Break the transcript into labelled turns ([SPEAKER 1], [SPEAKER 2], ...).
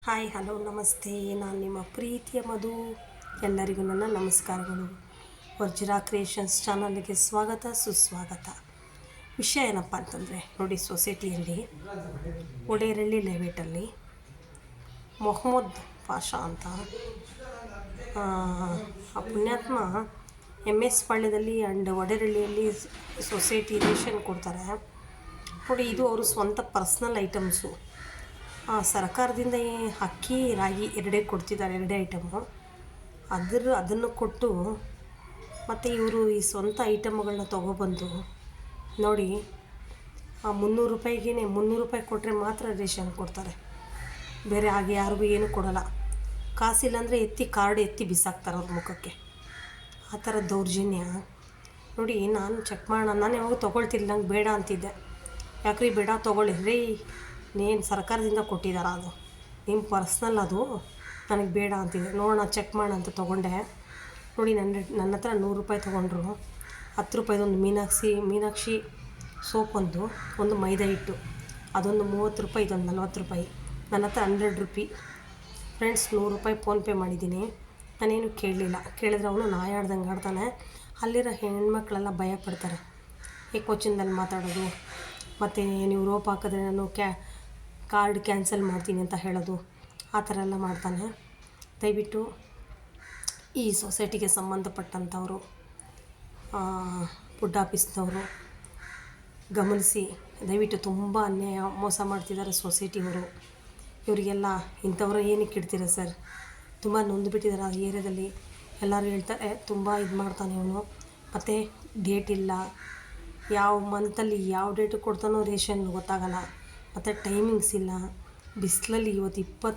[SPEAKER 1] Hi hello ನಮಸ್ತೆ, ನಾನು ನಿಮ್ಮ ಪ್ರೀತಿಯ ಮಧು. ಎಲ್ಲರಿಗೂ ನನ್ನ ನಮಸ್ಕಾರಗಳು. ವರ್ಜಿರಾ ಕ್ರಿಯೇಷನ್ಸ್ ಚಾನಲ್ಗೆ ಸ್ವಾಗತ ಸುಸ್ವಾಗತ. ವಿಷಯ ಏನಪ್ಪ ಅಂತಂದರೆ ನೋಡಿ, ಸೊಸೈಟಿಯಲ್ಲಿ ಒಡೆಯರಳ್ಳಿ ಲೇಔಟಲ್ಲಿ ಮೊಹಮ್ಮದ್ ಪಾಷಾ ಅಂತ ಆ ಪುಣ್ಯಾತ್ಮ MS ಪಾಳ್ಯದಲ್ಲಿ ಆ್ಯಂಡ್ ಒಡೆಯರಳ್ಳಿಯಲ್ಲಿ ಸೊಸೈಟಿ ರೇಷನ್ ಕೊಡ್ತಾರೆ ನೋಡಿ. ಇದು ಅವರು ಸ್ವಂತ ಪರ್ಸ್ನಲ್ ಐಟಮ್ಸು. ಸರ್ಕಾರದಿಂದ ಅಕ್ಕಿ ರಾಗಿ ಎರಡೇ ಕೊಡ್ತಿದ್ದಾರೆ, ಎರಡೇ ಐಟಮು. ಅದನ್ನು ಕೊಟ್ಟು ಮತ್ತು ಇವರು ಈ ಸ್ವಂತ ಐಟಮ್ಗಳನ್ನ ತೊಗೊಬಂದು ನೋಡಿ, 300 ರೂಪಾಯಿಗೆ 300 ರೂಪಾಯಿ ಕೊಟ್ಟರೆ ಮಾತ್ರ ರೇಷನ್ ಕೊಡ್ತಾರೆ. ಬೇರೆ ಹಾಗೆ ಯಾರಿಗೂ ಏನೂ ಕೊಡೋಲ್ಲ. ಕಾಸಿಲ್ಲಾಂದರೆ ಕಾರ್ಡ್ ಎತ್ತಿ ಬಿಸಾಕ್ತಾರೆ ಅವ್ರ ಮುಖಕ್ಕೆ. ಆ ಥರ ದೌರ್ಜನ್ಯ ನೋಡಿ. ನಾನು ಚೆಕ್ ಮಾಡೋಣ, ನಾನು ಯಾವಾಗ ತೊಗೊಳ್ತಿಲ್ಲ, ನಂಗೆ ಬೇಡ ಅಂತಿದ್ದೆ. ಯಾಕ್ರಿ ಬೇಡ, ತೊಗೊಳ್ಳಿ ರೀ, ನೀನು ಸರ್ಕಾರದಿಂದ ಕೊಟ್ಟಿದ್ದಾರ, ಅದು ನಿಮ್ಮ ಪರ್ಸ್ನಲ್, ಅದು ನನಗೆ ಬೇಡ ಅಂತಿದೆ. ನೋಡೋಣ ಚೆಕ್ ಮಾಡೋಣ ಅಂತ ತೊಗೊಂಡೆ ನೋಡಿ. ನನ್ನ ಹತ್ರ 100 ರೂಪಾಯಿ ತೊಗೊಂಡ್ರು. 10 ರೂಪಾಯಿದೊಂದು ಮೀನಾಕ್ಷಿ ಸೋಪ್, ಒಂದು ಮೈದಾ ಹಿಟ್ಟು, ಅದೊಂದು 30 ರೂಪಾಯಿ, ಇದೊಂದು 40 ರೂಪಾಯಿ. ನನ್ನ ಹತ್ರ 100 ರೂಪಾಯಿ ಫ್ರೆಂಡ್ಸ್. 100 ರೂಪಾಯಿ ಫೋನ್ಪೇ ಮಾಡಿದ್ದೀನಿ. ನಾನೇನು ಕೇಳಲಿಲ್ಲ. ಕೇಳಿದ್ರೆ ಅವನು ನಾಯಾಡ್ದಂಗೆ ಆಡ್ತಾನೆ. ಅಲ್ಲಿರೋ ಹೆಣ್ಮಕ್ಳೆಲ್ಲ ಭಯ ಪಡ್ತಾರೆ. ಏಕವಚನದಲ್ಲಿ ಮಾತಾಡೋದು, ಮತ್ತು ನೀವು ರೋಪ್ ಹಾಕಿದ್ರೆ ನಾನು ಕಾರ್ಡ್ ಕ್ಯಾನ್ಸಲ್ ಮಾಡ್ತೀನಿ ಅಂತ ಹೇಳೋದು, ಆ ಥರ ಎಲ್ಲ ಮಾಡ್ತಾನೆ. ದಯವಿಟ್ಟು ಈ ಸೊಸೈಟಿಗೆ ಸಂಬಂಧಪಟ್ಟಂಥವರು, ಫುಡ್ ಆಫೀಸ್ನವರು ಗಮನಿಸಿ. ದಯವಿಟ್ಟು ತುಂಬ ಅನ್ಯಾಯ, ಮೋಸ ಮಾಡ್ತಿದ್ದಾರೆ ಸೊಸೈಟಿಯವರು. ಇವರಿಗೆಲ್ಲ ಇಂಥವ್ರು ಏನಕ್ಕೆ ಇಡ್ತೀರ ಸರ್? ತುಂಬ ನೊಂದುಬಿಟ್ಟಿದ್ದಾರೆ ಆ ಏರಿಯಾದಲ್ಲಿ. ಎಲ್ಲರೂ ಹೇಳ್ತಾರೆ ತುಂಬ ಇದು ಮಾಡ್ತಾನೆ ಇವನು, ಮತ್ತು ಡೇಟ್ ಇಲ್ಲ, ಯಾವ ಮಂತಲ್ಲಿ ಯಾವ ಡೇಟಿಗೆ ಕೊಡ್ತಾನೋ ರೇಷನ್ ಗೊತ್ತಾಗಲ್ಲ, ಮತ್ತು ಟೈಮಿಂಗ್ಸ್ ಇಲ್ಲ. ಬಿಸಿಲಲ್ಲಿ ಇವತ್ತು 20